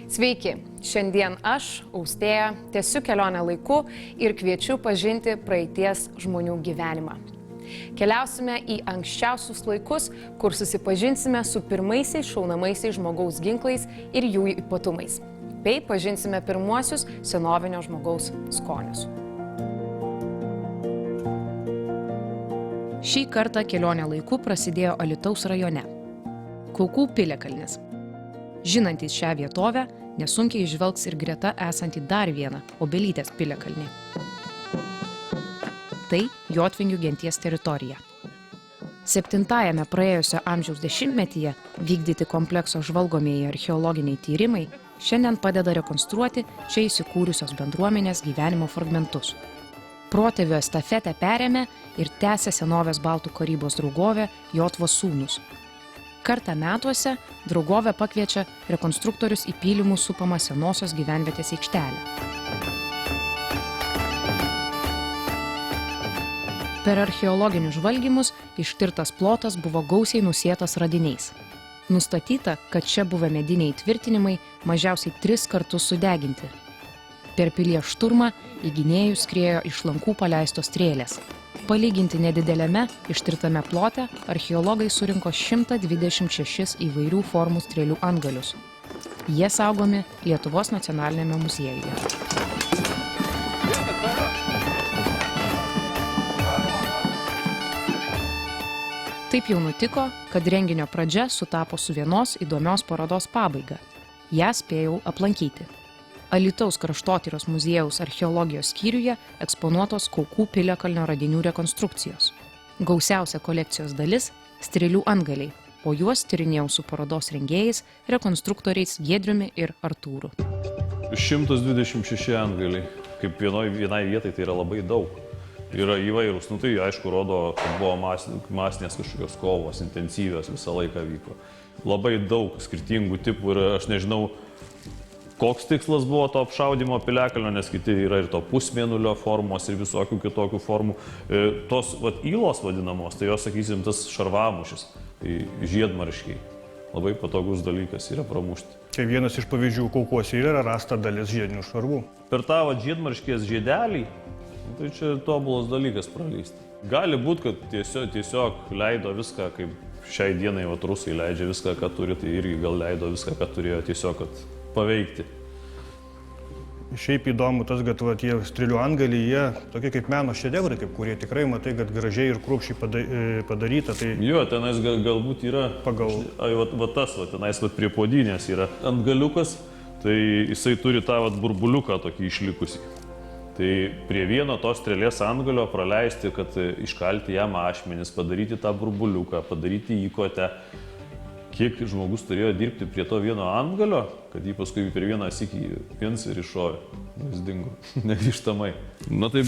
Sveiki, šiandien aš, Austėja, tęsiu kelionę laiku ir kviečiu pažinti praeities žmonių gyvenimą. Keliausime į anksčiausius laikus, kur susipažinsime su pirmaisiais šaunamaisiais žmogaus ginklais ir jų ypatumais, bei pažinsime pirmuosius senovinio žmogaus skonius. Šį kartą kelionė laiku prasidėjo Alytaus rajone. Kaukų piliakalnis. Žinantys šią vietovę, nesunkiai įžvelgs ir greta esantį dar vieną Obelytės piliakalnį. Tai Jotvingių genties teritorija. 7-ajame praėjusio amžiaus dešimtmetyje vykdyti komplekso žvalgomieji archeologiniai tyrimai šiandien padeda rekonstruoti čia įsikūrusios bendruomenės gyvenimo fragmentus. Protėvių estafetę perėmė ir tęsė senovės baltų karybos draugovė Jotvos sūnus. Kartą metuose draugovė pakviečia rekonstruktorius į pylimų supamą senosios gyvenvietės aikštelę. Per archeologinius žvalgymus ištirtas plotas buvo gausiai nusėtas radiniais. Nustatyta, kad čia buvę mediniai tvirtinimai mažiausiai 3 kartus sudeginti. Per pilies šturmą į gynėjus skriejo iš lankų paleistos strėlės. Palyginti nedideliame ištirtame plote archeologai surinko 126 įvairių formų strėlių antgalius. Jie saugomi Lietuvos nacionalinėme muziejuje. Taip jau nutiko, kad renginio pradžia sutapo su vienos įdomios parodos pabaiga. Ją spėjau aplankyti. Alytaus kraštotyros muziejaus archeologijos skyriuje eksponuotos Kaukų piliakalnio radinių rekonstrukcijos. Gausiausia kolekcijos dalis – strėlių antgaliai, o juos tyrinėjau su parodos rengėjais, rekonstruktoriais Giedriumi ir Artūru. 126 antgaliai, kaip vienai vietai tai yra labai daug. Yra įvairūs, tai aišku rodo, kad buvo masinės kažkokios kovos, intensyvios visą laiką vyko. Labai daug skirtingų tipų ir aš nežinau, koks tikslas buvo to apšaudimo piliakalnio, nes kiti yra ir to pusmėnulio formos ir visokių kitokių formų. Tos įlos vadinamos, tai jos, sakysim, tas šarvamušis, tai žiedmarškiai. Labai patogus dalykas yra pramušti. Tai vienas iš pavyzdžių Kaukuose yra rasta dalis žiedinių šarvų. Per tą žiedmarškės žiedelį, tai čia tobulas dalykas praleisti. Gali būti, kad tiesiog leido viską, kaip šiai dienai rusai leidžia viską, ką turi, tai irgi gal leido viską, ką turėjo tiesiog paveikti. Šiaip įdomu tas, kad tie strėlių antgaliai, jie tokie kaip meno šedevrai, kaip kurie tikrai matai, kad gražiai ir kruopščiai padaryta. Tai... Jo, tenais galbūt yra pagal... Tenais prie puodynės yra antgaliukas, tai jisai turi tą burbuliuką tokį išlikusį. Tai prie vieno tos strėlės antgalio praleisti, kad iškalti jam ašmenis, padaryti tą burbuliuką, padaryti įkotę. Kiek žmogus turėjo dirbti prie to vieno antgalio, kad jį paskui per vieną sykį viens ir iššovė. Jis dingo, negrįžtamai. Na tai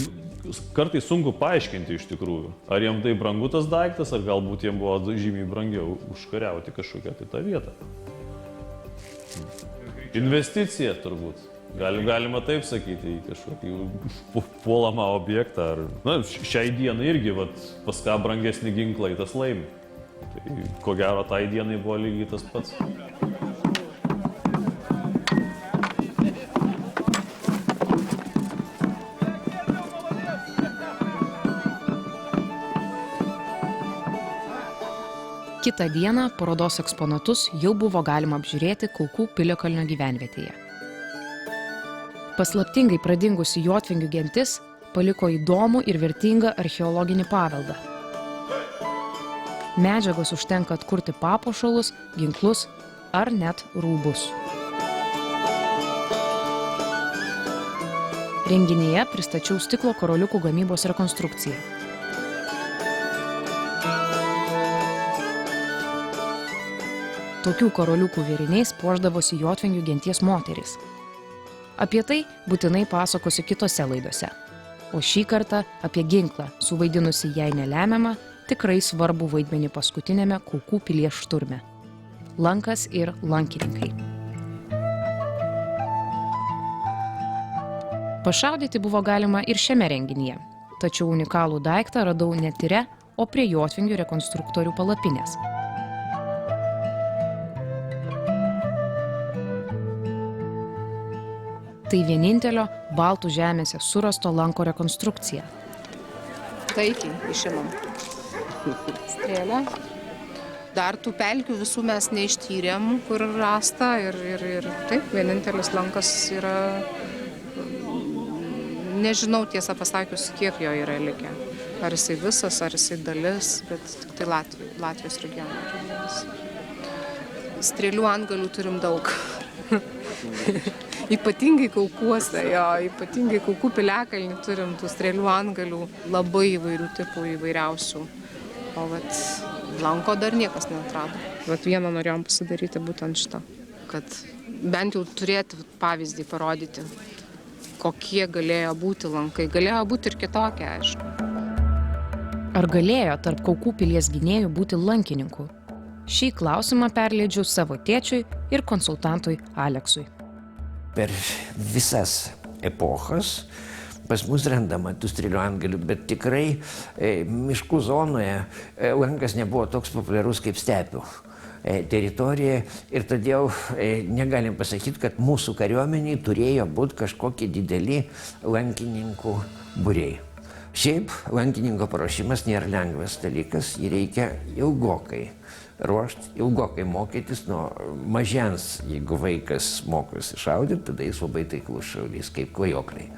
kartais sunku paaiškinti iš tikrųjų. Ar jiem tai brangu tas daiktas, ar galbūt jiem buvo žymiai brangiau užkariauti kažkokią tai tą vietą. Investicija turbūt. Galima taip sakyti, į kažkokį puolamą objektą. Šiai dienai irgi pas ką brangesnį ginklą į tas laimi. Tai ko gero, tai dienai buvo lygiai tas pats. Kitą dieną parodos eksponatus jau buvo galima apžiūrėti Kaukų piliakalnio gyvenvietėje. Paslaptingai pradingusi Jotvingių gentis paliko įdomų ir vertingą archeologinį paveldą. Medžiagos užtenka atkurti papuošalus, ginklus ar net rūbus. Renginyje pristačiau stiklo karoliukų gamybos rekonstrukciją. Tokių karoliukų vėriniais puošdavosi Jotvingių genties moterys. Apie tai būtinai pasakosiu kitose laidose. O šį kartą apie ginklą, suvaidinusi jai nelemiamą, tikrai svarbų vaidmenį paskutinėme Kaukų pilies šturme. Lankas ir lankininkai. Pašaudyti buvo galima ir šiame renginyje, tačiau unikalų daiktą radau ne tire, o prie Jotvingių rekonstruktorių palapinės. Tai vienintelio Baltų žemėse surasto lanko rekonstrukcija. Taikiai išimam strėlę. Dar tų pelkių visų mes neištyrėm, kur rasta ir taip, vienintelis lankas yra, nežinau tiesą pasakius, kiek jo yra likę. Ar jisai visas, ar jisai dalis, bet tik tai Latvijos regionas. Strėlių antgalių turim daug. Ypatingai Kaukuose, ypatingai Kaukų piliakalnį turim tų strėlių antgalių labai įvairių tipų, įvairiausių. O lanko dar niekas neatrado. Vieną norėjom pasidaryti būtent šitą, kad bent jau turėti pavyzdį parodyti, kokie galėjo būti lankai. Galėjo būti ir kitokie, aišku. Ar galėjo tarp Kaukų pilies gynėjų būti lankininkų? Šį klausimą perleidžiu savo tėčiui ir konsultantui Aleksui. Per visas epochas pas mus randama tų strėlių antgalių, bet tikrai miškų zonoje lankas nebuvo toks populiarus kaip stepių teritorija ir todėl negalim pasakyti, kad mūsų kariuomeniai turėjo būti kažkokie dideli lankininkų būriai. Šiaip lankininko paruošimas nėra lengvas dalykas, jį reikia ilgokai ruošti, ilgokai mokytis nuo mažens. Jeigu vaikas mokosi šaudyti, tada jis labai taiklus šaulys, kaip klajokliai,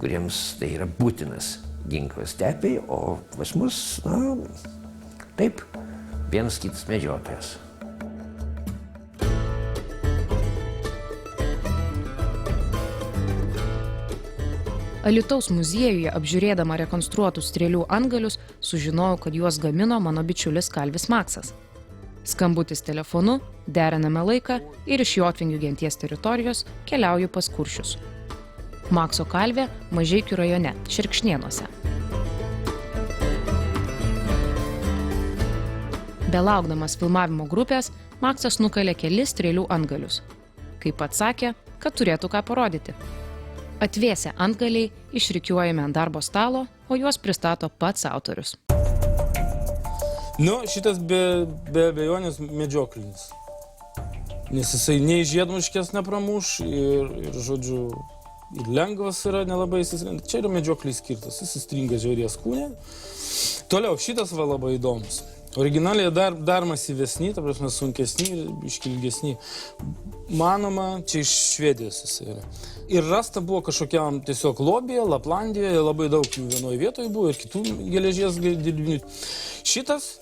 kuriems tai yra būtinas ginklas stepėj, o pas mus, taip, vienas kitas medžiotojas. Alytaus muziejuje apžiūrėdama rekonstruotus strėlių antgalius, sužinojau, kad juos gamino mano bičiulis Kalvis Maksas. Skambutis telefonu, deriname laiką ir iš Jotvingių genties teritorijos keliauju pas Kuršius. Makso kalvė Mažeikių rajone, Šerkšnėnuose. Belaukdamas filmavimo grupės, Maksas nukalė kelis strėlių antgalius. Kaip pats sakė, kad turėtų ką parodyti. Atvėsę antgaliai išrikiuojami ant darbo stalo, o juos pristato pats autorius. Šitas be abejonės medžioklinis. Nes jisai nei žiedmuškės nepramuš ir žodžiu, ir lengvas yra nelabai įsisrinti. Čia yra medžiokliai skirtas, jis įstringa žvėries kūne. Toliau, šitas va labai įdomus. Originaliai dar masyvesni, ta prasme sunkesni ir iškilgesni. Manoma, čia iš Švedijos jis yra. Ir rasta buvo kažkokiam tiesiog lobyje, Laplandijoje, labai daug jų vienoje vietoje buvo ir kitų geležies dirbinių. Šitas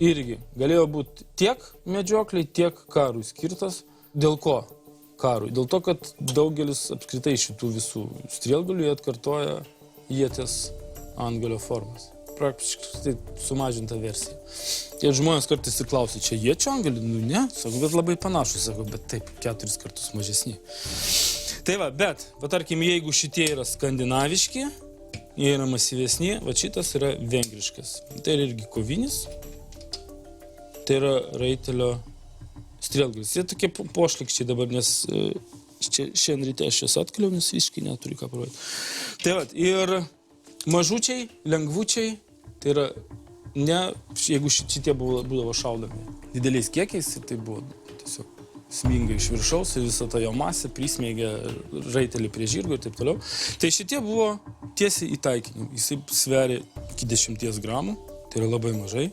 irgi galėjo būti tiek medžiokliai, tiek karui skirtas. Dėl ko karui? Dėl to, kad daugelis apskritai šitų visų strėlgalių atkartoja ieties antgalio formas. Praktiškai sumažinta versija. Ir žmonės kartais ir klausia, čia iečių antgalį? Ne, sako, bet labai panašus, sako, bet taip, 4 kartus mažesni. Tai bet tarkim, jeigu šitie yra skandinaviški, jie yra masyvesni, šitas yra vengriškas. Tai yra irgi kovinis, tai yra raitelio strėlgalis. Jie tokie pošlikščiai dabar, nes šiandien ryte aš jas atkaliau, nes visiškai neturiu ką parodyti. Tai ir mažučiai, lengvučiai, tai yra, jeigu šitie būdavo šaudomi dideliais kiekiais, tai buvo tiesiog sminga iš viršaus ir visą tą jo masę prismeigia raitelį prie žirgo ir taip toliau. Tai šitie buvo tiesiai į taikinį. Jisai sveria iki 10 gramų, tai yra labai mažai.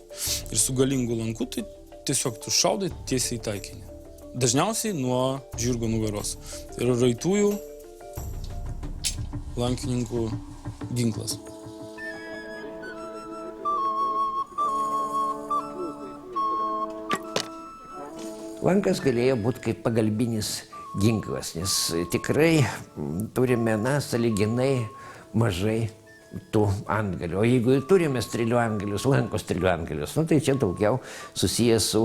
Ir su galingu lanku, tai tiesiog tu šaudai tiesiai į taikinį. Dažniausiai nuo žirgo nugaros. Tai yra raitųjų lankininkų ginklas. Lankas galėjo būti kaip pagalbinis ginklas, nes tikrai turime, sąlyginai mažai tų antgalių. O jeigu turime strėlių antgalius, lanko strėlių antgalius, tai čia daugiau susijęs su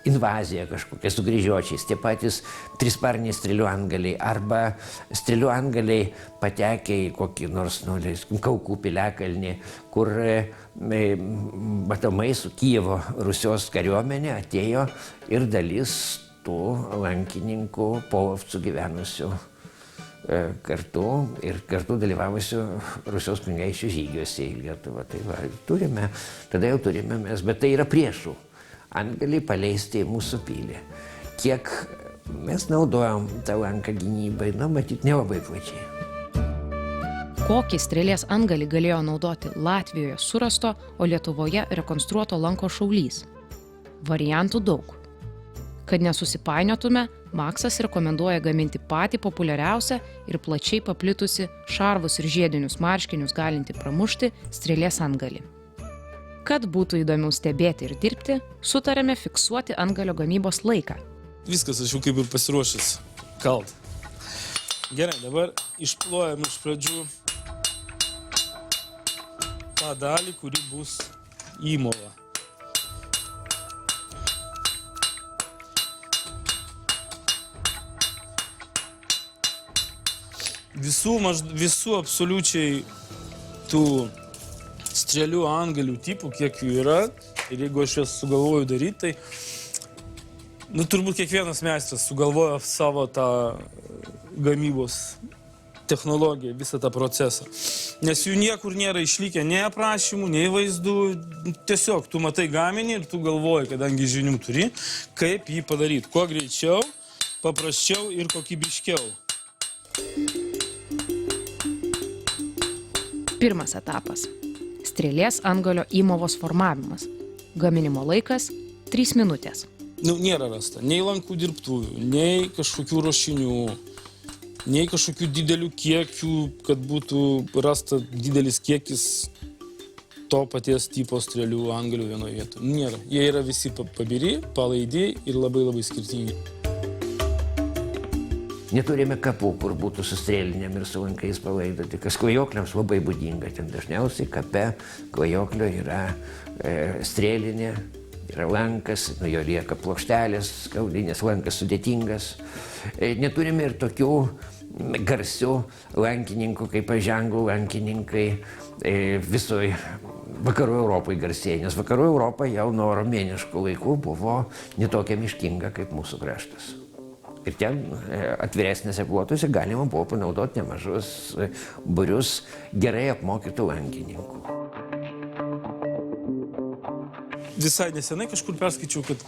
invazija kažkokia, su kryžiuočiais. Tie patys trisparniai strėlių antgaliai arba strėlių antgaliai patekę į kokį nors Kaukų piliakalnį, kur matomai su Kijevo Rusios kariuomenė atėjo ir dalis tų lankininkų polovcų gyvenusių kartu ir kartu dalyvavusių Rusijos kunigaikščių žygiuose į Lietuvą. Tai turime, tada jau turime mes, bet tai yra priešų antgaliai paleisti į mūsų pilį. Kiek Mes naudojom tą lanką gynybai, matyt, nelabai plačiai. Kokį strėlės antgalį galėjo naudoti Latvijoje surasto, o Lietuvoje rekonstruoto lanko šaulys? Variantų daug. Kad nesusipainiotume, Maksas rekomenduoja gaminti patį populiariausią ir plačiai paplitusi šarvus ir žiedinius marškinius galinti pramušti strėlės antgalį. Kad būtų įdomiau stebėti ir dirbti, sutarėme fiksuoti antgalio gamybos laiką. Viskas, aš jau kaip ir pasiruošęs kalt. Gerai, dabar išplojam iš pradžių tą dalį, kuri bus įmova. Visų absoliučiai tų strėlių antgalių tipų, kiek jų yra, ir jeigu aš jas sugalvoju daryti, tai turbūt kiekvienas meistras sugalvoja savo tą gamybos technologiją, visą tą procesą. Nes jų niekur nėra išlikę nei aprašymų, nei vaizdų. Tiesiog tu matai gaminį ir tu galvoji, kadangi žinių turi, kaip jį padaryti. Kuo greičiau, paprasčiau ir kokybiškiau. Pirmas etapas. Strėlės antgalio įmovos formavimas. Gaminimo laikas 3 minutės. Nėra rasta nei lankų dirbtuvių, nei kažkokių ruošinių, nei kažkokių didelių kiekių, kad būtų rasta didelis kiekis to paties tipo strėlių antgalių vienoje vietoje. Nėra. Jie yra visi pabiri, palaidi ir labai labai skirtingi. Neturime kapų, kur būtų su strėlinėm ir su lankais palaidoti, kas klajokliams labai būdinga. Ten dažniausiai kape klajoklio yra strėlinė, yra lankas, nuo jo lieka plokštelės, kaulinės, lankas sudėtingas. Neturime ir tokių garsių lankininkų, kaip paženglų lankininkai visoje vakarų Europai garsėja, nes vakarų Europa jau nuo romėniškų laikų buvo netokia miškinga kaip mūsų kraštas. Ir ten atviresnėse plotuose galima buvo panaudoti nemažus būrius gerai apmokytų lankininkų. Visai nesenai kažkur perskaičiau, kad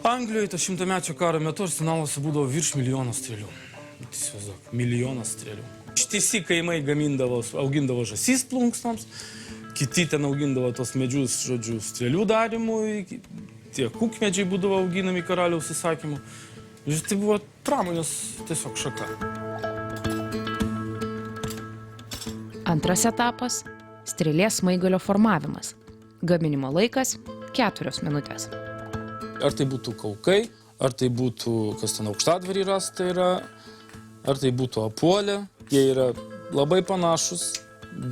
Anglijoje tą 100-mečio karo metu arsenaluose būdavo virš 1 milijono strėlių. Įsivaizduok, 1 milijonas strėlių. Ištisi kaimai augindavo žąsis plunksnoms, kiti ten augindavo tos medžius, žodžiu, strėlių darimui, tie kukmedžiai būdavo auginami karaliaus įsakymu. Ir tai buvo pramonės tiesiog šaka. Antras etapas – strėlės smaigalio formavimas. Gaminimo laikas 4 minutės. Ar tai būtų kaukai, ar tai būtų, kas ten aukštadvarį rasta yra, ar tai būtų apuolė. Jie yra labai panašus,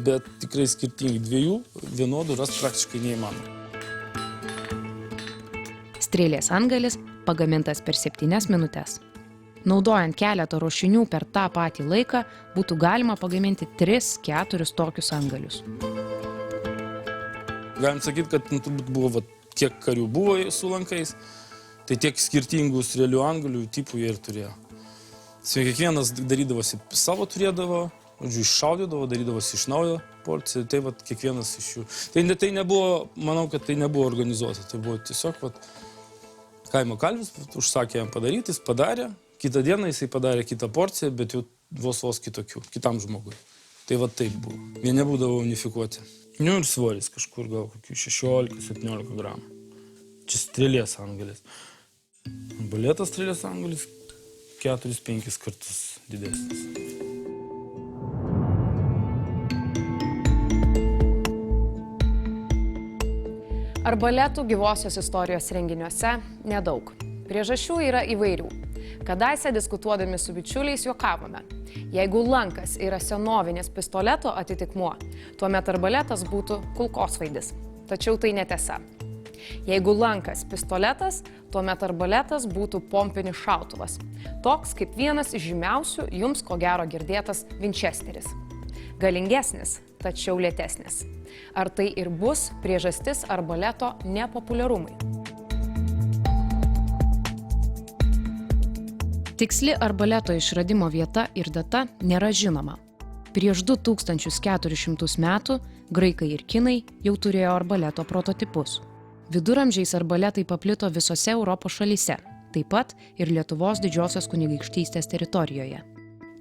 bet tikrai skirtingi. Dviejų vienodų rasti praktiškai neįmanoma. Strėlės antgalis pagamintas per 7 minutės. Naudojant keletą ruošinių per tą patį laiką, būtų galima pagaminti 3-4 tokius antgalius. Galim sakyti, kad turbūt buvo, kiek karių buvo su lankais, tai tiek skirtingų strėlių antgalių tipų jie ir turėjo. Kiekvienas darydavosi savo turėdavo, iššaudydavo, darydavosi iš naujo porciją, tai kiekvienas iš jų. Tai nebuvo, manau, kad tai nebuvo organizuota, tai buvo tiesiog kaimo kalvis užsakė jam padaryti, jis padarė, kitą dieną jisai padarė kitą porciją, bet jau vos kitokių, kitam žmogui. Tai taip buvo. Jie nebūdavo unifikuoti. Ir svoris kažkur gal kokių 16-17 gramų. Čia strėlės antgalis. Baletas strėlės antgalis 4-5 kartus didesnis. Arbaletų gyvosios istorijos renginiuose nedaug. Priežasčių yra įvairių. Kadaise diskutuodami su bičiuliais juokavome. Jeigu lankas yra senovinės pistoleto atitikmuo, tuomet arbaletas būtų kulkosvaidis. Tačiau tai netiesa. Jeigu lankas pistoletas, tuomet arbaletas būtų pompinis šautuvas. Toks kaip vienas iš žymiausių jums ko gero girdėtas Winchesteris. Galingesnis, tačiau lėtesnis. Ar tai ir bus priežastis arbaleto nepopuliarumui? Tiksli arbaleto išradimo vieta ir data nėra žinoma. Prieš 2400 metų graikai ir kinai jau turėjo arbaleto prototipus. Viduramžiais arbaletai paplito visose Europos šalyse, taip pat ir Lietuvos didžiosios kunigaikštystės teritorijoje.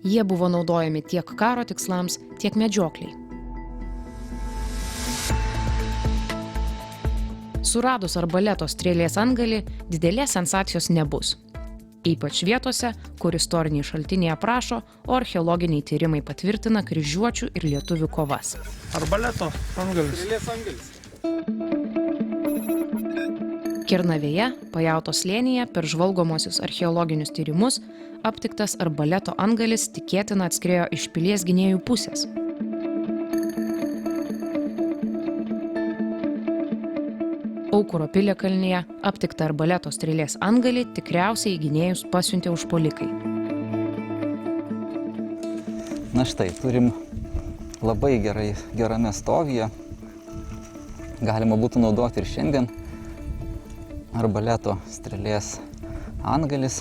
Jie buvo naudojami tiek karo tikslams, tiek medžiokliai. Suradus arbaleto strėlės antgalį, didelės sensacijos nebus. Ypač vietose, kur istoriniai šaltiniai aprašo, o archeologiniai tyrimai patvirtina kryžiuočių ir lietuvių kovas. Arbaleto antgalis. Strėlės antgalis. Kernavėje, Pajautos slėnyje, per žvalgomosius archeologinius tyrimus aptiktas arbaleto antgalis tikėtina atskriejo iš pilies gynėjų pusės. Aukuro piliakalnyje aptiktą arbaleto strėlės antgalį tikriausiai į gynėjus pasiuntė užpuolikai. Na štai, turim labai gerame stovyje. Galima būtų naudoti ir šiandien. Arbaleto strėlės antgalis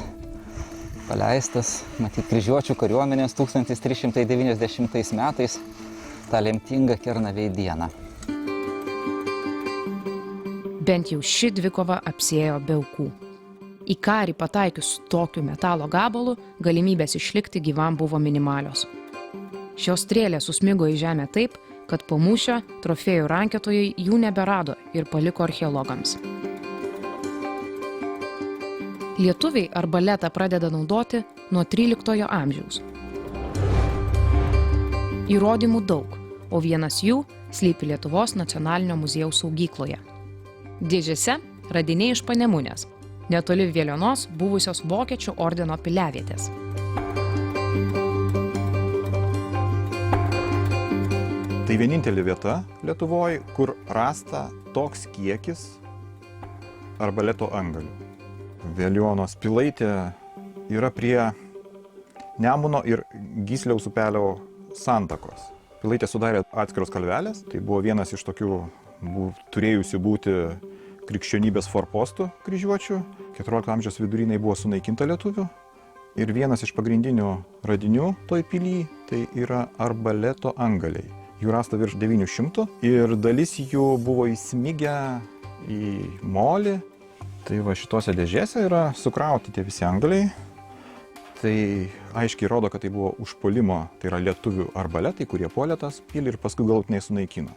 paleistas, matyt, kryžiuočių kariuomenės 1390 metais, tą lemtingą Kernavėj dieną. Bent jau ši dvikova apsėjo be aukų. Į karį pataikius tokiu metalo gabalu, galimybės išlikti gyvam buvo minimalios. Šios strėlės susmigo į žemę taip, kad po mūšio trofėjų rankiotojai jų neberado ir paliko archeologams. Lietuviai arbaletą pradeda naudoti nuo 13 amžiaus. Įrodymų daug, o vienas jų slypi Lietuvos nacionalinio muziejaus saugykloje. Dėžėse radiniai iš Panemunės, netoli Vėlionos buvusios Vokiečių ordino piliavietės. Tai vienintelė vieta Lietuvoje, kur rasta toks kiekis arbaleto antgalių. Vėlionos pilaitė yra prie Nemuno ir Gysliaus upelio santakos. Pilaitė sudarė atskiros kalvelės, tai buvo vienas iš tokių turėjusių būti krikščionybės forpostų kryžiuočių. 14 amžiaus viduriniai buvo sunaikinta lietuvių. Ir vienas iš pagrindinių radinių toj pily tai yra arbaleto antgaliai. Jų rasta virš 900 ir dalis jų buvo įsmigę į molį. Tai va šitose dėžėse yra sukrauti tie visi antgaliai. Tai aiškiai rodo, kad tai buvo užpuolimo, tai yra lietuvių arbaletai, kurie puolė tas pilį ir paskui galutinai sunaikino.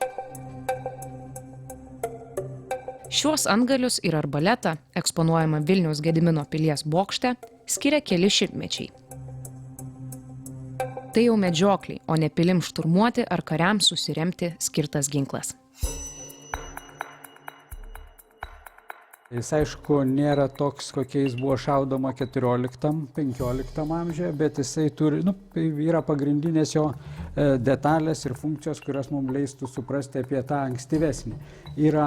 Šiuos antgalius ir arbaletą, eksponuojama Vilniaus Gedimino pilies bokšte, skiria keli šimtmečiai. Tai jau medžiokliai, o ne pilims šturmuoti ar kariams susiremti skirtas ginklas. Jis aišku nėra toks, kokiais buvo šaudoma 14-15 amžiuje, bet jisai turi, yra pagrindinės jo detalės ir funkcijos, kurios mums leistų suprasti apie tą ankstyvesnį. Yra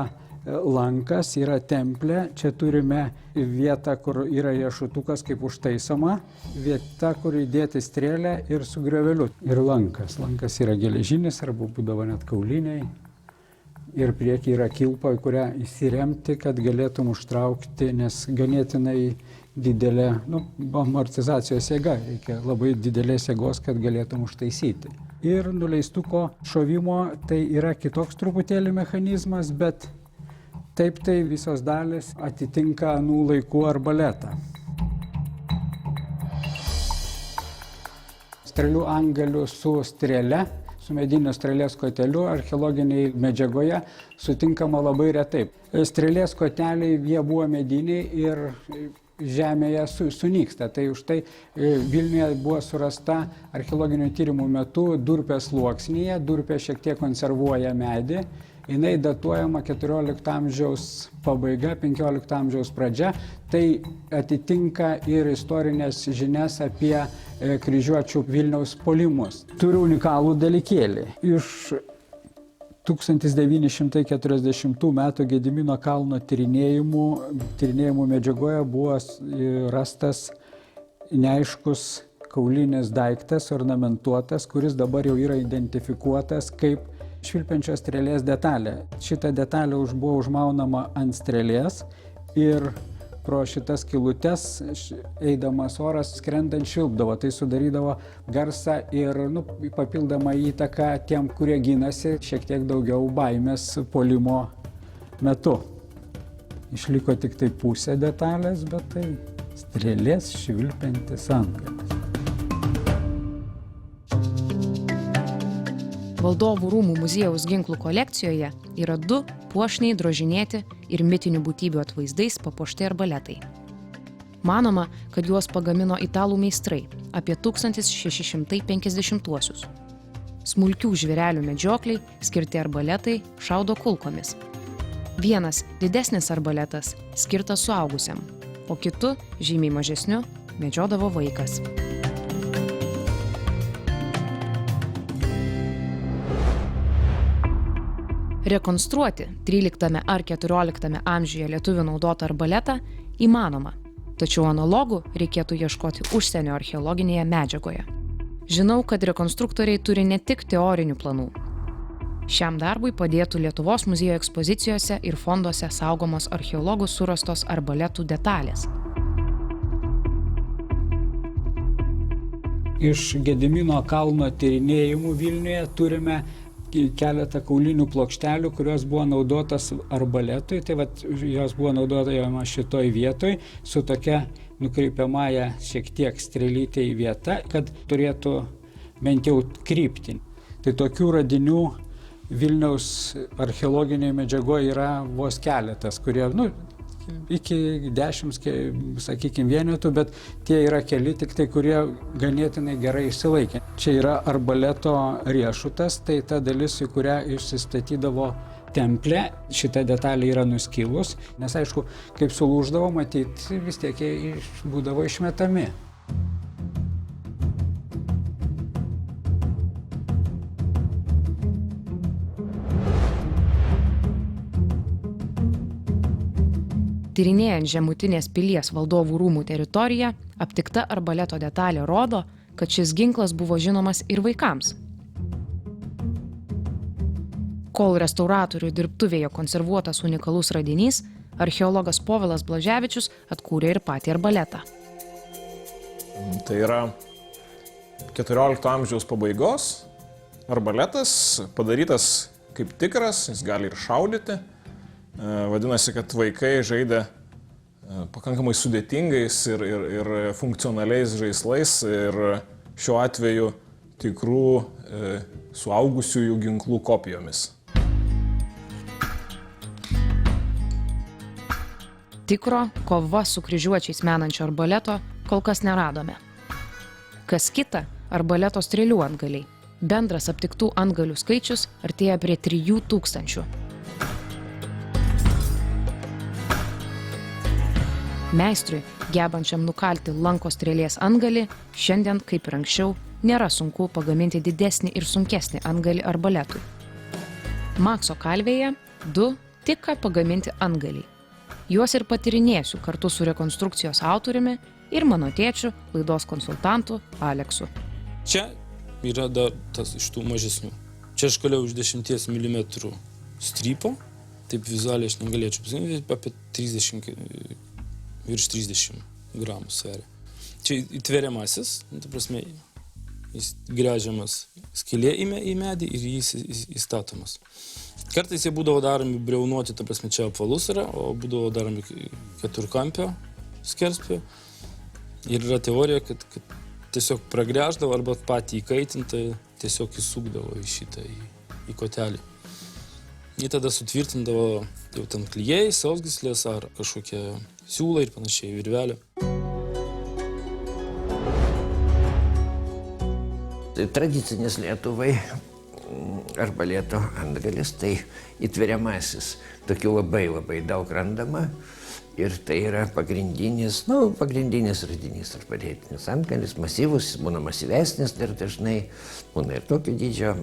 lankas, yra templė, čia turime vietą, kur yra riešutukas kaip užtaisoma, vieta, kur įdėti strėlę ir su grioveliu. Ir lankas. Lankas yra geležinis arba būdavo net kauliniai. Ir priekyje yra kilpa, į kurią įsiremti, kad galėtum užtraukti, nes ganėtinai didelė amortizacijos jėga. Reikia labai didelės jėgos, kad galėtum užtaisyti. Ir nuleistuko šovimo tai yra kitoks truputėlį mechanizmas, bet taip tai visos dalis atitinka anų laikų arbaletą. Strėlių antgalių su strėle, su medinio strėlės koteliu archeologiniai medžiagoje sutinkama labai retai. Strėlės koteliai jie buvo mediniai ir žemėje sunyksta. Tai už tai Vilniuje buvo surasta archeologinių tyrimų metu durpės sluoksnyje. Durpė šiek tiek konservuoja medį. Jinai datuojama 14 amžiaus pabaiga, 15 amžiaus pradžia. Tai atitinka ir istorinės žinias apie kryžiuočių Vilniaus puolimus. Turiu unikalų dalykėlį. Iš 1940 metų Gedimino kalno tyrinėjimų medžiagoje buvo rastas neaiškus kaulinis daiktas, ornamentuotas, kuris dabar jau yra identifikuotas kaip švilpiančios strėlės detalė. Šita detalė buvo užmaunama ant strėlės ir pro šitas skylutes eidamas oras skrendant švilpdavo. Tai sudarydavo garsą ir papildomą įtaką tiem, kurie ginasi, šiek tiek daugiau baimės puolimo metu. Išliko tik tai pusė detalės, bet tai strėlės švilpiantis antgalis. Valdovų rūmų muziejaus ginklų kolekcijoje yra 2 puošniai drožinėti ir mitinių būtybių atvaizdais papuošti arbaletai. Manoma, kad juos pagamino italų meistrai apie 1650-uosius. Smulkių žvėrelių medžiokliai skirti arbaletai šaudo kulkomis. Vienas didesnis arbaletas skirtas suaugusiam, o kitu, žymiai mažesniu, medžiodavo vaikas. Rekonstruoti 13 ar 14 amžiuje lietuvių naudotą arbaletą įmanoma, tačiau analogų reikėtų ieškoti užsienio archeologinėje medžiagoje. Žinau, kad rekonstruktoriai turi ne tik teorinių planų. Šiam darbui padėtų Lietuvos muziejų ekspozicijose ir fonduose saugomos archeologų surastos arbaletų detalės. Iš Gedimino kalno tyrinėjimų Vilniuje turime keletą kaulinių plokštelių, kurios buvo naudotas arbaletui, tai vat, jos buvo naudojama šitoj vietoj su tokia nukreipiamąją šiek tiek strėlytė į vietą, kad turėtų bent jau kryptį. Tai tokių radinių Vilniaus archeologinėje medžiagoje yra vos keletas, kurie, iki 10, sakykime, vienetų, bet tie yra keli tik tai, kurie ganėtinai gerai išsilaikė. Čia yra arbaleto riešutas, tai ta dalis, į kurią išsistatydavo templė, šita detalė yra nuskilus, nes aišku, kaip sulūždavo, matyt, vis tiek jie būdavo išmetami. Tyrinėjant žemutinės pilies valdovų rūmų teritoriją, aptikta arbaleto detalė rodo, kad šis ginklas buvo žinomas ir vaikams. Kol restauratorių dirbtuvėje konservuotas unikalus radinys, archeologas Povilas Blaževičius atkūrė ir patį arbaletą. Tai yra 14 amžiaus pabaigos arbaletas, padarytas kaip tikras, jis gali ir šaudyti. Vadinasi, kad vaikai žaidė pakankamai sudėtingais ir funkcionaliais žaislais ir šiuo atveju tikrų suaugusiųjų ginklų kopijomis. Tikro kova su kryžiuočiais menančio arbaleto kol kas neradome. Kas kita – arbaleto strėlių antgaliai. Bendras aptiktų antgalių skaičius artėja prie 3000. Meistrui, gebančiam nukalti lanko strėlės antgalį, šiandien, kaip ir anksčiau, nėra sunku pagaminti didesnį ir sunkesnį antgalį arbaletui. Makso kalvėje 2 tik ką pagaminti antgaliai. Juos ir patyrinėsiu kartu su rekonstrukcijos autoriumi ir mano tėčiu, laidos konsultantu Aleksu. Čia yra dar tas iš tų mažesnių. Čia aš galėjau iš 10 mm strypo, taip vizualiai aš negalėčiau pasakyti, apie 30 virš 30 gramų sveria. Čia įtveriamasis, ta prasme, jis gręžiamas skylė į medį ir jis įstatomas. Kartais jie būdavo daromi briaunuoti, ta prasme, čia apvalus yra, o būdavo daromi keturkampio skerspio. Ir yra teorija, kad tiesiog pragręždavo arba patį įkaitintą tiesiog įsukdavo į šitą, į kotelį. Jį tada sutvirtindavo jau ten klijai, sausgyslės ar kažkokie siūlai ir panašiai, virvelė. Tai tradicinis Lietuvai arbaleto antgalis, tai įtveriamasis, tokių labai daug randama. Ir tai yra pagrindinis radinys arbaletinis antgalis, masyvus, jis būna masyvesnis ir dažnai būna ir tokio dydžio,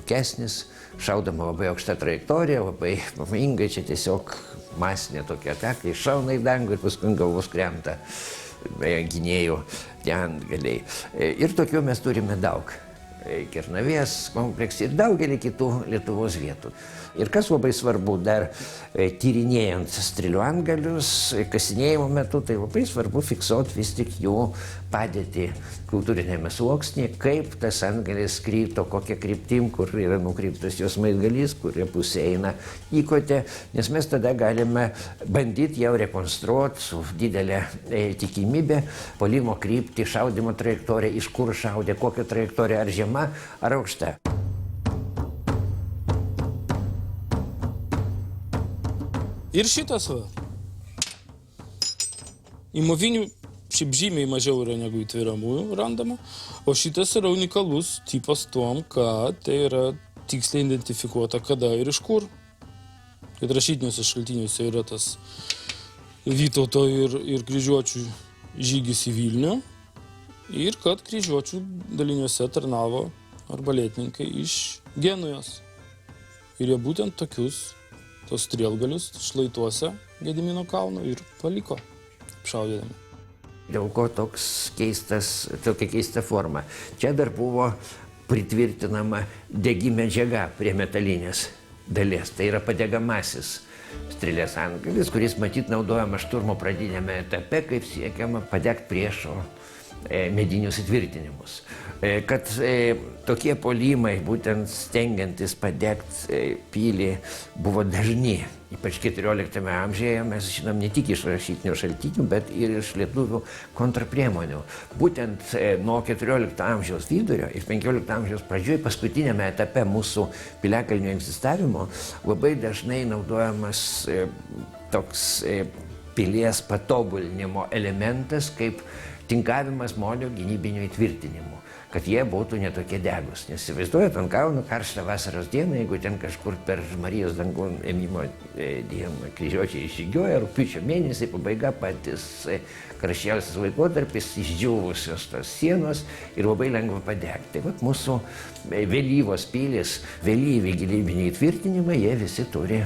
kesnis, šaudama labai aukšta trajektorija, labai pavojingai, čia tiesiog masinė tokia ataka, iššauna į dangų ir paskui galvos krenta gynėjų tie antgaliai. Ir tokių mes turime daug. Kernavės kompleksą ir daugelį kitų Lietuvos vietų. Ir kas labai svarbu, dar tyrinėjant strėlių antgalius, kasinėjimo metu, tai labai svarbu fiksuoti vis tik jų padėtį kultūrinėme sluoksnyje, kaip tas antgalis krypto, kokia kryptim, kur yra nukryptas jos smaiggalys, kuria pusė eina įkotė, nes mes tada galime bandyti jau rekonstruoti su didelė tikimybė puolimo kryptį, šaudymo trajektoriją, iš kur šaudė, kokią trajektoriją, ar žema, ar aukšta. Ir šitas va. Įmovinių šiaip žymiai mažiau yra negu įtveramųjų randama, o šitas yra unikalus tipas tuom, kad tai yra tiksliai identifikuota kada ir iš kur. Kad rašytiniuose šaltiniuose yra tas Vytauto ir kryžiuočių žygis į Vilnių ir kad kryžiuočių daliniuose tarnavo arbaletininkai iš Genujos. Ir jie būtent tokius tos strėlgalius šlaituose Gedimino kalno ir paliko apšaudydami. Dėl ko tokia keista forma. Čia dar buvo pritvirtinama degi medžiaga prie metalinės dalies. Tai yra padegamasis strėlės antgalis, kuris matyt naudojama šturmo pradinėme etape, kaip siekiama padegti priešo medinius įtvirtinimus. Kad tokie puolimai, būtent stengiantis padegti pilį, buvo dažni, ypač 14 amžiuje, mes žinom ne tik iš rašytinių šaltinių, bet ir iš lietuvių kontrapriemonių. Būtent nuo 14 amžiaus vidurio ir 15 amžiaus pradžioje, paskutinėme etape mūsų piliakalnių egzistavimo, labai dažnai naudojamas toks pilies patobulinimo elementas, kaip tinkavimas molio gynybinių įtvirtinimų, kad jie būtų netokie degus. Nes įsivaizduojat, ant kalno karštą vasaros dieną, jeigu ten kažkur per Marijos dangų ėmimo dieną kryžiuočiai išžygioja, rugpjūčio mėnesį pabaiga patys karščiausias laikotarpis, išdžiūvusios tos sienos ir labai lengva padegti. Tai vat mūsų vėlyvos pilys, vėlyvi gynybiniai įtvirtinimai, jie visi turi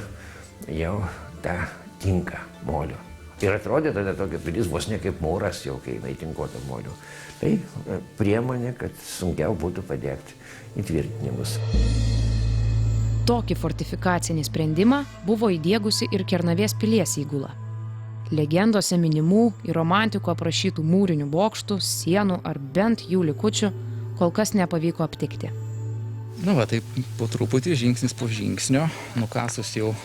jau tą tinką molio. Ir atrodė tada tokia pilis vos ne kaip mūras, jau kai jinai tinkuota moliu. Tai priemonė, kad sunkiau būtų padegti įtvirtinimus. Tokį fortifikacinį sprendimą buvo įdiegusi ir Kernavės pilies įgula. Legendose minimų ir romantikų aprašytų mūrinių bokštų, sienų ar bent jų likučių kol kas nepavyko aptikti. Nu va, taip po truputį, žingsnis po žingsnio, nukasus jau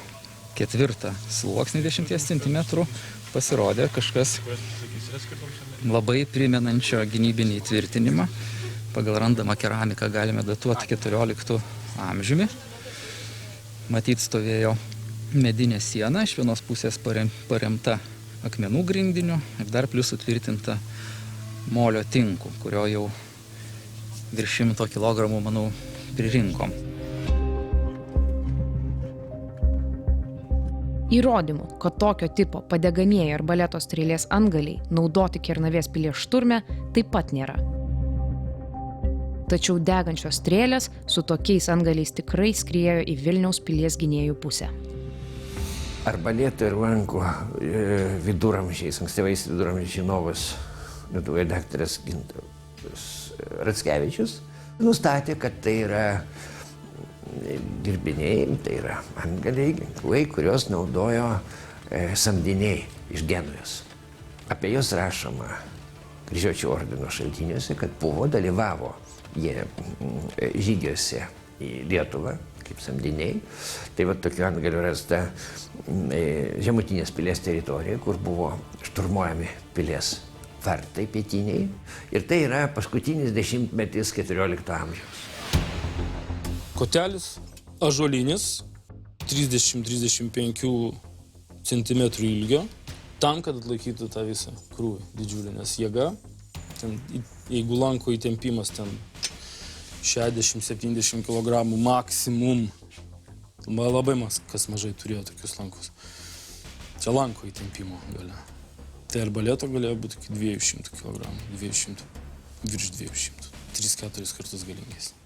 4 sluoksnį 10 cm, pasirodė kažkas labai primenančio gynybinį įtvirtinimą. Pagal randamą keramiką galime datuoti 14 amžiumi. Matyt, stovėjo medinė siena, iš vienos pusės paremta akmenų grindiniu ir dar plius sutvirtinta molio tinku, kurio jau virš 100 kg, manau, pririnkom. Įrodymų, kad tokio tipo padegamieji arbaleto strėlės antgaliai naudoti Kernavės pilies šturme taip pat nėra. Tačiau degančios strėlės su tokiais antgaliais tikrai skriejo į Vilniaus pilies gynėjų pusę. Arbaleto ir lankų viduramžiais, ankstyvais viduramžiais žinovas Lietuvoje daktaras Gintaras Rackevičius nustatė, kad tai yra dirbiniai, tai yra antgaliai, ginklai, kurios naudojo samdiniai iš Genujos. Apie juos rašoma Kryžiuočių ordino šaltiniuose, kad dalyvavo jie žygiuose į Lietuvą kaip samdiniai. Tai va tokių antgalių rasta žemutinės pilies teritorijoje, kur buvo šturmuojami pilies vartai pietiniai. Ir tai yra paskutinis dešimtmetis 14 amžiaus. Kotelis ąžuolinis, 30-35 cm ilgio, tam, kad atlaikytų tą visą krūvį didžiulį, nes jėga, ten, jeigu lanko įtempimas ten 60-70 kg maksimum, labai kas mažai turėjo tokius lankus. Čia lanko įtempimo galia. Tai arbaleto galėjo būti iki 200 kg, virš 200, 3-4 kartus galingesnė.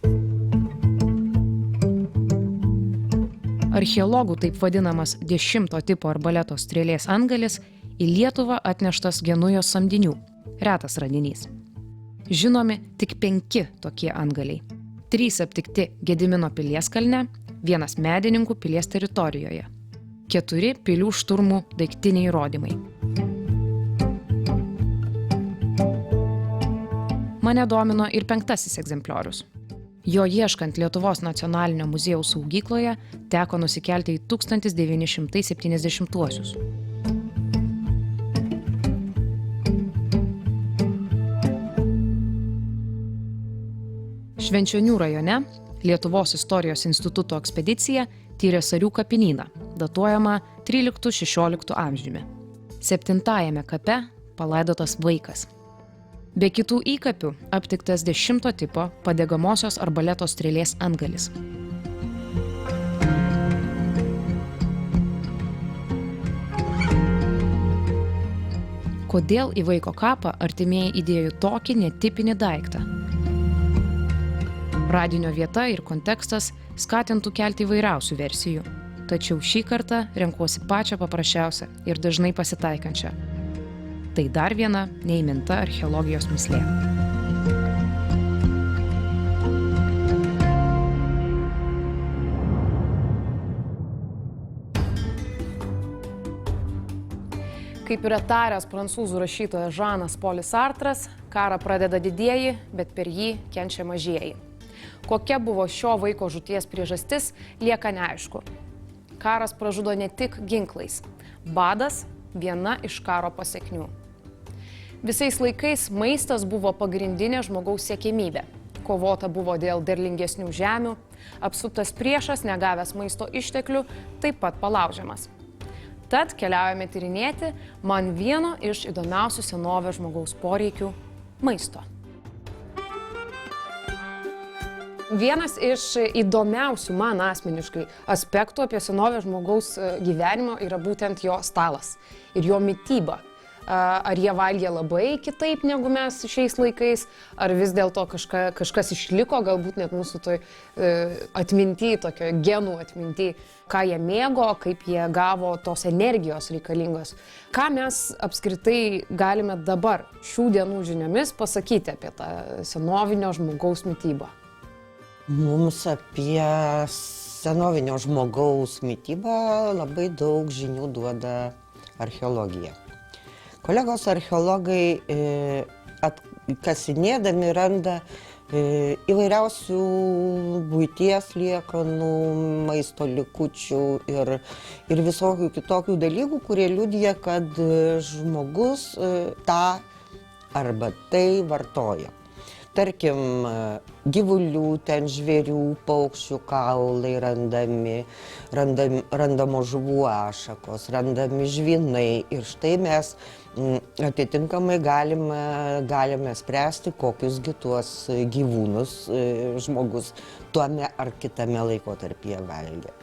Archeologų taip vadinamas 10 tipo arbaleto strėlės antgalis į Lietuvą atneštas Genujos samdinių. Retas radinys. Žinomi tik 5 tokie antgaliai. 3 aptikti Gedimino pilies kalne, 1 Medininkų pilies teritorijoje, 4 pilių šturmų daiktiniai įrodymai. Mane domino ir 5 egzempliorius. Jo ieškant Lietuvos nacionalinio muziejaus saugykloje teko nusikelti į 1970-uosius. Švenčionių rajone Lietuvos istorijos instituto ekspedicija tyrė Sarių kapinyną, datuojama 13–16 amžiumi. 7 kape palaidotas vaikas. Be kitų įkapių aptiktas 10 tipo padegamosios arbaletos strėlės antgalis. Kodėl į vaiko kapą artimieji įdėjo tokį netipinį daiktą? Radinio vieta ir kontekstas skatintų kelti įvairiausių versijų, tačiau šį kartą renkuosi pačią paprasčiausią ir dažnai pasitaikančią. Tai dar viena neįminta archeologijos mįslė. Kaip yra taręs prancūzų rašytojas Žanas Polis Sartras, karą pradeda didieji, bet per jį kenčia mažieji. Kokia buvo šio vaiko žūties priežastis, lieka neaišku. Karas pražudo ne tik ginklais. Badas – viena iš karo pasekmių. Visais laikais maistas buvo pagrindinė žmogaus siekiamybė. Kovota buvo dėl derlingesnių žemių, apsuptas priešas, negavęs maisto išteklių, taip pat palaužiamas. Tad keliaujame tyrinėti man vieno iš įdomiausių senovės žmogaus poreikių – maisto. Vienas iš įdomiausių man asmeniškai aspektų apie senovės žmogaus gyvenimo yra būtent jo stalas ir jo mityba. Ar jie valgė labai kitaip negu mes šiais laikais, ar vis dėlto kažkas išliko, galbūt net mūsų atminty, tokio genų atminty, ką jie mėgo, kaip jie gavo tos energijos reikalingos. Ką mes apskritai galime dabar šių dienų žiniomis pasakyti apie tą senovinio žmogaus mitybą? Mums apie senovinio žmogaus mitybą labai daug žinių duoda archeologija. Kolegos archeologai kasinėdami randa įvairiausių buities liekanų, maisto likučių ir visokių kitokių dalykų, kurie liudija, kad žmogus tą arba tai vartoja. Tarkim, gyvulių, ten žvėrių, paukščių kaulai randamos žuvų ašakos, randami žvynai ir štai mes atitinkamai galime spręsti, kokius tuos gyvūnus žmogus tuome ar kitame laikotarpyje valgė.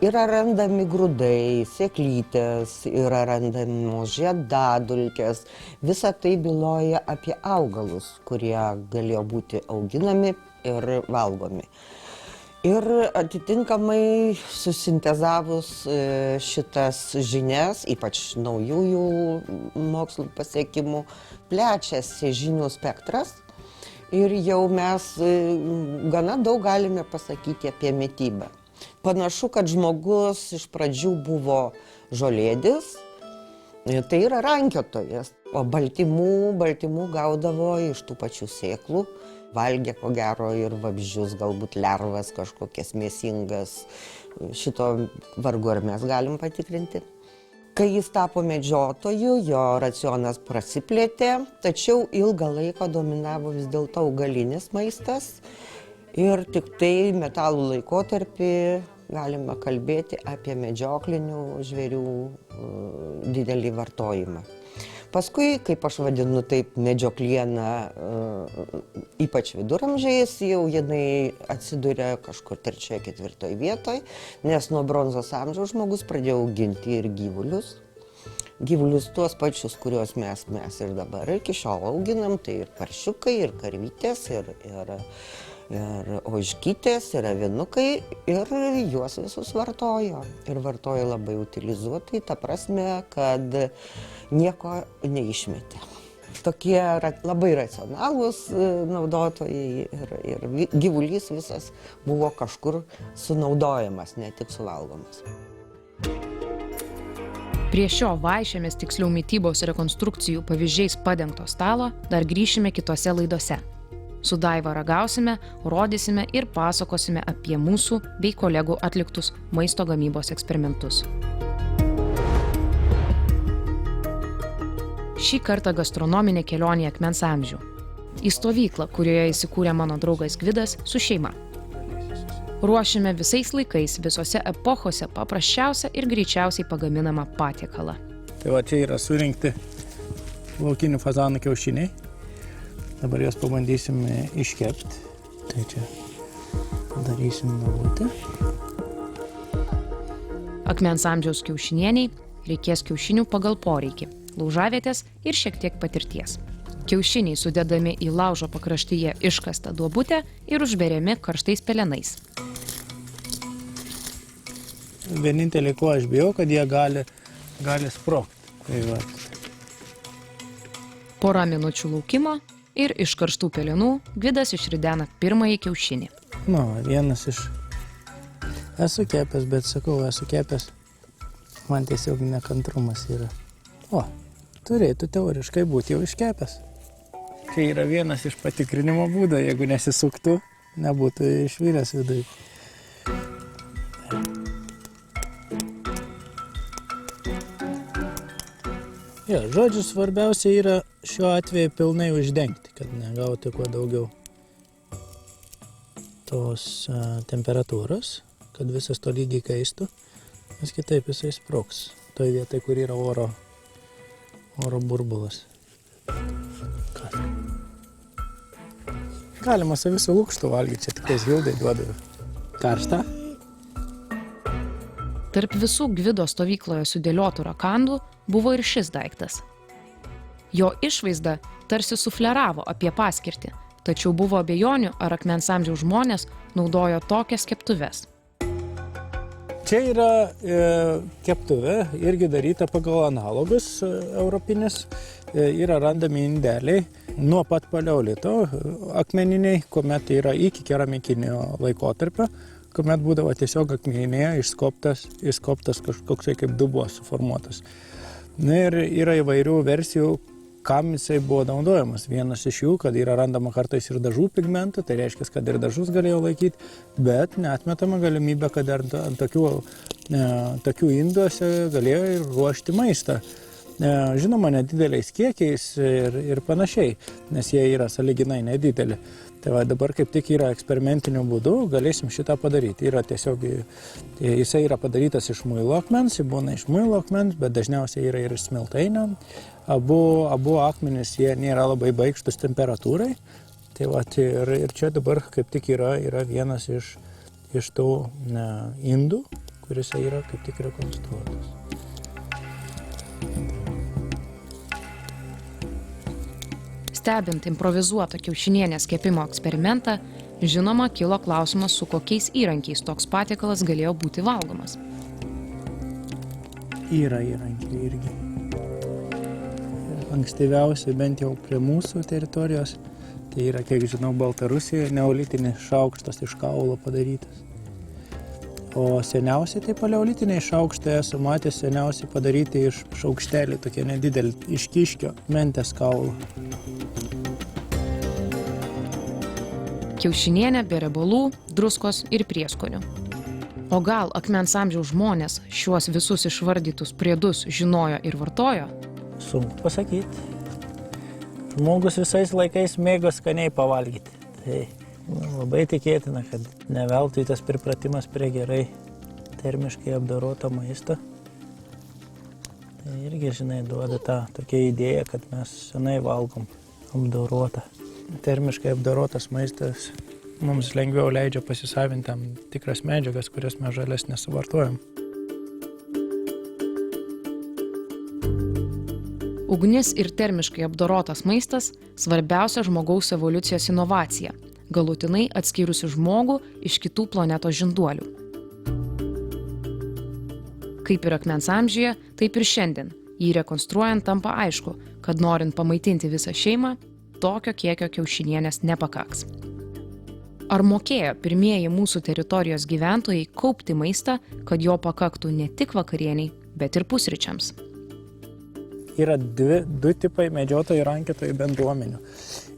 Yra randami grūdai, sėklytės, yra randamos žiedadulkės. Visa tai byloja apie augalus, kurie galėjo būti auginami ir valgomi. Ir atitinkamai susintezavus šitas žinias, ypač naujųjų mokslų pasiekimų, plečiasi žinių spektras ir jau mes gana daug galime pasakyti apie mitybą. Panašu, kad žmogus iš pradžių buvo žolėdis, tai yra rankiotojas, o baltymų gaudavo iš tų pačių sėklų. Valgė, ko gero, ir vabzdžius, galbūt lervas kažkokias mėsingas. Šito vargu ar mes galim patikrinti. Kai jis tapo medžiotoju, jo racionas prasiplėtė, tačiau ilgą laiką dominavo vis dėlto augalinis maistas. Ir tik tai metalų laikotarpį galima kalbėti apie medžioklinių žvėrių didelį vartojimą. Paskui, kaip aš vadinu taip, medžiokliena, ypač viduramžiais, jau jinai atsiduria kažkur 3–4 vietoje, nes nuo bronzos amžiaus žmogus pradėjo auginti ir gyvulius. Gyvulius tuos pačius, kuriuos mes ir dabar iki šiol auginam, tai ir paršiukai, ir karvytės, ir ožkytės, ir avinukai, ir juos visus vartojo. Ir vartojo labai utilizuotai, ta prasme, kad nieko neišmetė. tokie labai racionalūs naudotojai ir gyvulys visas buvo kažkur sunaudojamas, ne tik suvalgomas. Prie šio vaišėmis tiksliau mitybos rekonstrukcijų pavyzdžiais padengto stalo dar grįšime kitose laidose. Su Daiva ragausime, rodysime ir pasakosime apie mūsų bei kolegų atliktus maisto gamybos eksperimentus. Šį kartą gastronominė kelionė į Akmens amžių. Į stovyklą, kurioje įsikūrė mano draugas Gvidas su šeima. Ruošime visais laikais, visose epochose paprasčiausią ir greičiausiai pagaminamą patiekalą. Tai va čia yra surinkti laukinių fazanų kiaušiniai. Dabar juos pabandysim iškepti. Tai čia darysim navutę. Akmens amžiaus kiaušinieniai reikės kiaušinių pagal poreikį, laužavietės ir šiek tiek patirties. Kiaušiniai sudedami į laužo pakraštyje iškastą duobutę ir užberiami karštais pelenais. Vienintelį, ko aš bijau, kad jie gali sprogti. Tai va. Porą minučių laukimo ir iš karštų pelenų Gvidas išridena pirmąjį kiaušinį. Vienas iš... Esu kepęs, bet sakau, esu kepęs. Man tiesiog nekantrumas yra. Turėtų teoriškai būti jau iškepęs. Čia yra vienas iš patikrinimo būdų, jeigu nesisuktų, nebūtų išviręs viduje. Žodžiu, svarbiausia yra šiuo atveju pilnai uždengti, kad negauti kuo daugiau tos temperatūros, kad visas to lygiai kaistų, nes kitaip jisai sprogs. Toj vietai, kur yra oro burbulas. Galima su visų lukštų valgyti, čia tiktais Hildai duodu karštą. Tarp visų Gvido stovykloje sudėliotų rakandų buvo ir šis daiktas. Jo išvaizda tarsi sufleravo apie paskirtį, tačiau buvo abejonių, ar Akmens amžiaus žmonės naudojo tokias keptuves. Čia yra keptuvė, irgi daryta pagal analogus europinis. Yra randami indeliai nuo pat paleolito akmeniniai, kuomet yra iki keramikinio laikotarpio, kuomet būdavo tiesiog akmeninėje išskobtas kažkoks kaip dubuo suformuotas. Ir yra įvairių versijų, kam jisai buvo naudojamas. Vienas iš jų, kad yra randama kartais ir dažų pigmentų, tai reiškia, kad ir dažus galėjo laikyti, bet neatmetama galimybė, kad ant tokių induose galėjo ir ruošti maistą. Žinoma, nedideliais kiekiais ir panašiai, nes jie yra sąlyginai nedideli. Tai va, dabar kaip tik yra eksperimentiniu būdu, galėsim šitą padaryti. Jisai yra padarytas iš muilo akmens, būna iš muilo akmens, bet dažniausiai yra ir smiltainio. Abu akmenys, jie nėra labai baikštus temperatūrai. Tai va, ir čia dabar kaip tik yra vienas iš tų indų, kuris yra kaip tik rekonstruotas. Stebint improvizuotą kiaušinienės kepimo eksperimentą, žinoma, kilo klausimas, su kokiais įrankiais toks patiekalas galėjo būti valgomas. Yra įrankiai irgi. Ankstyviausiai, bent jau prie mūsų teritorijos, tai yra, kiek žinau, Baltarusijoje neolitinis šaukštas iš kaulo padarytas. O seniausiai tai paleolitiniai šaukštai esu matęs seniausiai padaryti iš šaukštelį, tokie nedidelį, iš kiškio, mentės kaulo. Kiaušinienė be riebalų, druskos ir prieskonių. O gal Akmens amžiaus žmonės šiuos visus išvardytus priedus žinojo ir vartojo? Sunku pasakyti. Žmogus visais laikais mėgo skaniai pavalgyti. Tai labai tikėtina, kad ne veltui tas pripratimas prie gerai termiškai apdoroto maisto. Tai irgi, žinai, duoda tą tokią idėją, kad mes senai valgom apdorotą. Termiškai apdorotas maistas mums lengviau leidžia pasisavinti tam tikras medžiagas, kurias mes žalias nesuvartojam. Ugnis ir termiškai apdorotas maistas – svarbiausia žmogaus evoliucijos inovacija, galutinai atskyrusi žmogų iš kitų planetos žinduolių. Kaip ir Akmens amžiuje, taip ir šiandien. Jį rekonstruojant tampa aišku, kad norint pamaitinti visą šeimą, tokio kiekio kiaušinienės nepakaks. Ar mokėjo pirmieji mūsų teritorijos gyventojai kaupti maistą, kad jo pakaktų ne tik vakarieniai, bet ir pusryčiams? Yra du tipai medžiotojų ir rankiotojų bendruomenių.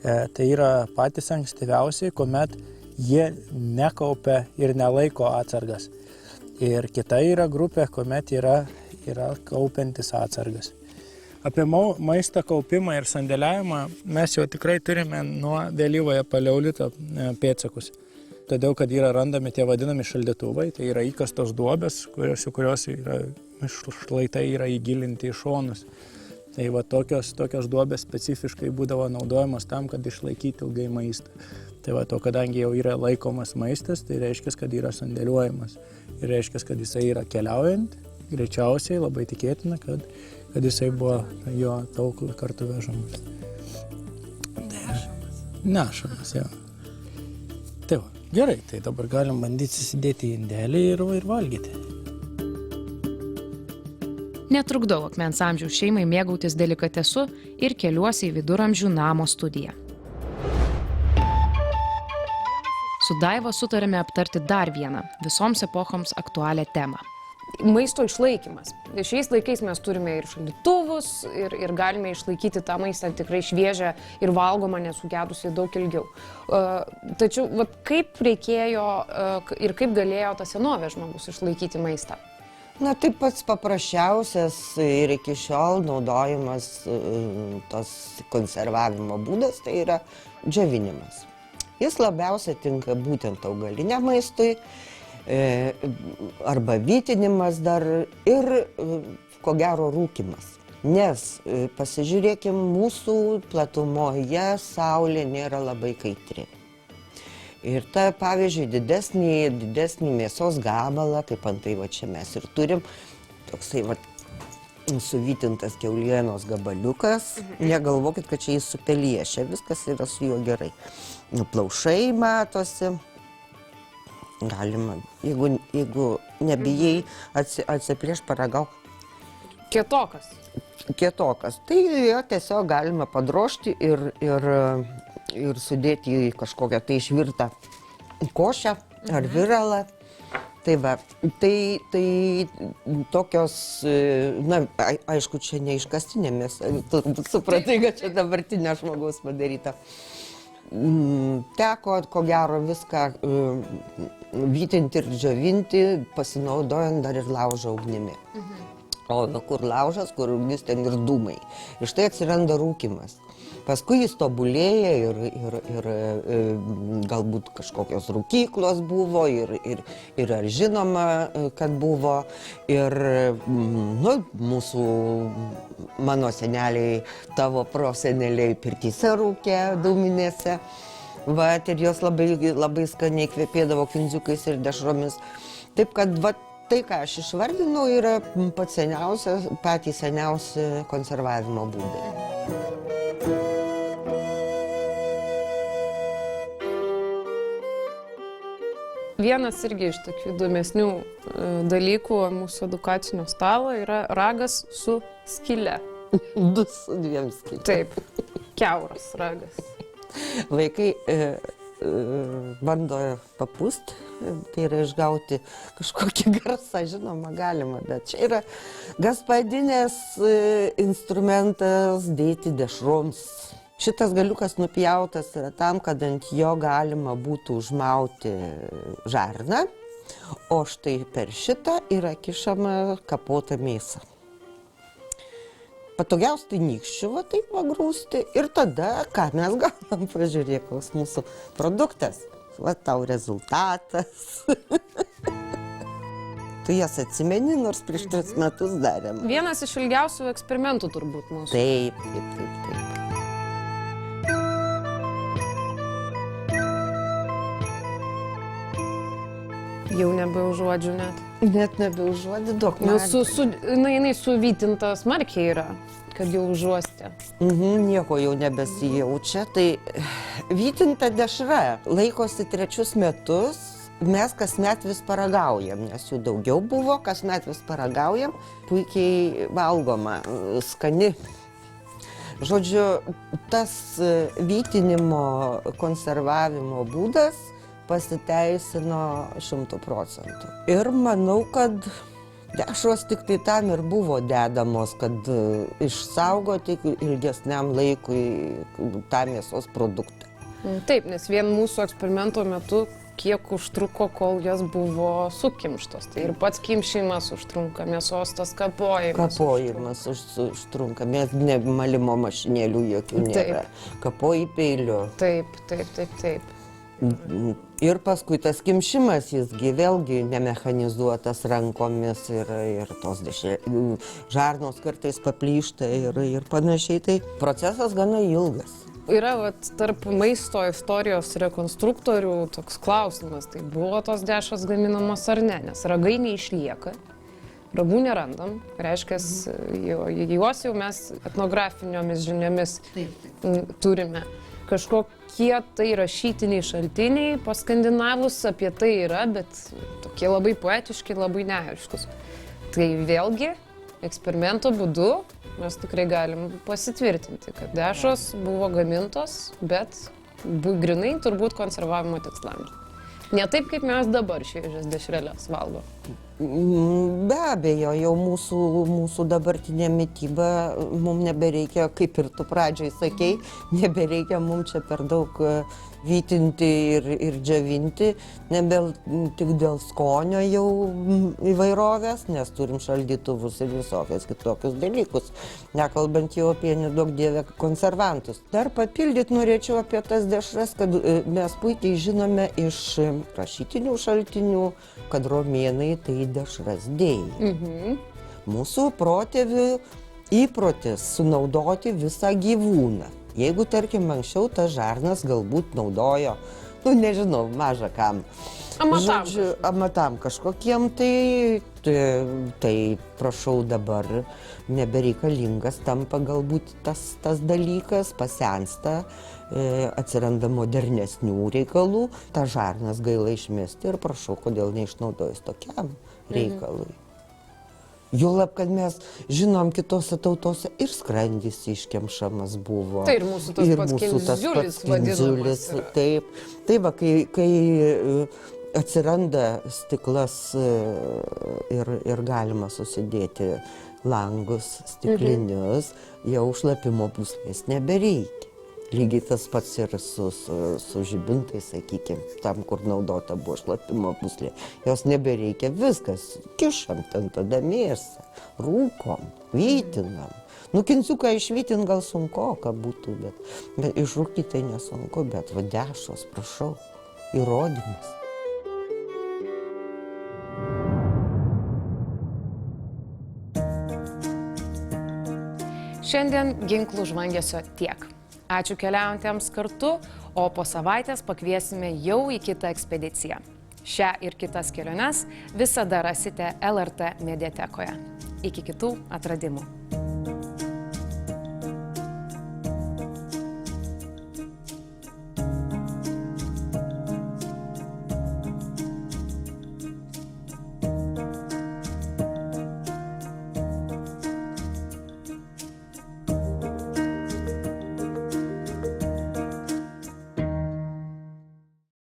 Tai yra patys ankstyviausiai, kuomet jie nekaupia ir nelaiko atsargas. Ir kita yra grupė, kuomet yra kaupiantis atsargas. Apie maisto kaupimą ir sandėliavimą mes jau tikrai turime nuo vėlyvojo paleolito pėdsakus. Todėl, kad yra randami tie vadinami šaldytuvai, tai yra įkastos duobės, kurios šlaitai yra įgilinti į šonus. Tai va tokios duobės specifiškai būdavo naudojamos tam, kad išlaikyti ilgai maistą. Tai va to, kadangi jau yra laikomas maistas, tai reiškia, kad yra sandėliuojamas. Ir reiškia, kad jisai yra keliaujant, greičiausiai labai tikėtina, kad jisai buvo jo daug kartų vežamas. Nešamas, jo. Tai va, gerai, tai dabar galim bandyti susidėti į indelį ir valgyti. Netrukdau akmens amžiaus šeimai mėgautis delikatesu ir keliuosi į viduramžių namo studiją. Su Daiva sutarėme aptarti dar vieną visoms epochoms aktualią temą. Maisto išlaikymas. Šiais laikais mes turime ir šaldytuvus, ir galime išlaikyti tą maistą tikrai šviežią ir valgomą nesugedusiai daug ilgiau. Tačiau kaip reikėjo ir kaip galėjo tas senovės žmogus išlaikyti maistą? Na, tai pats paprasčiausias ir iki šiol naudojamas tos konservavimo būdas, tai yra džiovinimas. Jis labiausiai tinka būtent augaliniam maistui, arba vytinimas dar ir, ko gero, rūkymas. Nes, pasižiūrėkim, mūsų platumoje saulė nėra labai kaitri. Ir ta, pavyzdžiui, didesnį mėsos gabalą, kaip antai va čia mes ir turim, toksai va suvytintas kiaulienos gabaliukas. Negalvokit, kad čia jis supeliešia, viskas yra su juo gerai. Plaušai matosi. Galima, jeigu nebijai, atsiplėš paragauk. Kietokas. Kietokas. Tai jo tiesiog galima padrožti ir sudėti į kažkokią tai išvirtą košę ar viralą. Tai va, tai tokios, na, aišku, čia neiškastinė mėsa, turbūt supratai, kad čia dabartinė žmogaus padaryta. Teko, ko gero, viską vytinti ir džiovinti, pasinaudojant dar ir laužo ugnimi. O kur laužas, kur ugnis, ten ir dūmai. Iš tai atsiranda rūkymas. Paskui jis tobulėja ir galbūt kažkokios rūkyklos buvo ir ar žinoma, kad buvo. Ir mano seneliai, tavo proseneliai pirtyse rūkė dūminėse. Vat, ir jos labai skaniai kvepėdavo kindziukais ir dešromis. Taip kad tai, ką aš išvardinau, yra patys seniausi konservavimo būdai. Vienas irgi iš tokių įdomesnių dalykų mūsų edukacinio stalo yra ragas su skyle. Du su dviem skylėm. Taip, kiauras ragas. Vaikai bando papūsti, tai yra išgauti kažkokį garsą, žinoma, galima, bet čia yra gaspadinės instrumentas dėti dešroms. Šitas galiukas nupjautas yra tam, kad ant jo galima būtų užmauti žarną, o štai per šitą yra kišama kapota mėsa. Patogiausia tai nykščiu, va taip va grūsti, ir tada, ką mes gaunam, pažiūrėk, koks mūsų produktas. Va tau rezultatas. Tu jas atsimeni, nors prieš 3 metus darėm. Vienas iš ilgiausių eksperimentų turbūt mūsų. Taip. Jau nebeužuodžiu net. Net nebeužuodžiu, daug metų. Jinai suvytinta smarkiai yra, kad jau užuostė. Nieko jau nebesijaučia. Tai vytinta dešra laikosi 3 metus Mes kasmet vis paragaujam, nes jų daugiau buvo, kasmet vis paragaujam, puikiai valgoma, skani. Žodžiu, tas vytinimo, konservavimo būdas pasiteisino 100%. Ir manau, kad dešros tik tai tam ir buvo dedamos, kad išsaugoti ilgesniam laikui tą mėsos produktą. Taip, nes vien mūsų eksperimento metu kiek užtruko, kol jos buvo sukimštos. Tai ir pats kimšimas užtrunka, mėsos tas kapojimas. Kapojimas užtrunka, mes ne malimo mašinėlių jokių nėra. Kapoji peiliu. Taip, taip, taip, taip. Ir paskui tas kimšimas, jisgi vėlgi nemechanizuotas rankomis ir tos žarnos kartais paplyšta ir panašiai. Tai procesas gana ilgas. Yra tarp maisto istorijos rekonstruktorių toks klausimas, tai buvo tos dešros gaminamos ar ne, nes ragai neišlieka, ragų nerandam, reiškia, juos jau mes etnografiniomis žiniomis turime. Kažkokie tai rašytiniai šaltiniai, pas skandinavus apie tai yra, bet tokie labai poetiški, labai neaiškus. Tai vėlgi, eksperimento būdu mes tikrai galim pasitvirtinti, kad dešros buvo gamintos, bet grinai turbūt konservavimo tikslams. Ne taip, kaip mes dabar šviežias dešreles valgo. Be abejo, jau mūsų dabartinė mityba, mums nebereikia, kaip ir tu pradžiai sakei, nebereikia mums čia per daug vytinti ir džiovinti, tik dėl skonio jau įvairovės, nes turim šaldytuvus ir visokias kitokius dalykus, nekalbant jau apie, nedaug dievę, konservantus. Dar papildyti norėčiau apie tas dešras, kad mes puikiai žinome iš rašytinių šaltinių, kad romėnai tai dešras dėjo. Mūsų protėvių įprotis sunaudoti visą gyvūną. Jeigu, tarkim, anksčiau tas žarnas galbūt naudojo, nežinau, maža kam. Amatam. Žodžiu, amatam kažkokiem, tai prašau, dabar nebereikalingas tampa galbūt tas dalykas, pasensta, atsiranda modernesnių reikalų, tą žarnas gaila išmesti ir prašau, kodėl neišnaudojus tokiam reikalui. Juolab, kad mes žinom, kitose tautose ir skrandis iškemšamas buvo. Tai ir mūsų tas pats kindziulis vadinamas. Taip. Tai va, kai atsiranda stiklas ir galima susidėti langus stiklinius, jau šlapimo pūslės nebereikia. Lygiai tas pats ir su žibintais, sakykime, tam, kur naudota buvo šlapimo pūslė. Jos nebereikia, viskas, kišam ten tada mėsą, rūkom, vytinam. Kindziuką išvytin gal sunkoka būtų, bet išrūkyti tai nesunku, bet va dešros, prašau, įrodymas. Šiandien ginklų žvangesio tiek. Ačiū keliaujantiems kartu, o po savaitės pakviesime jau į kitą ekspediciją. Šią ir kitas keliones visada rasite LRT mediatekoje. Iki kitų atradimų.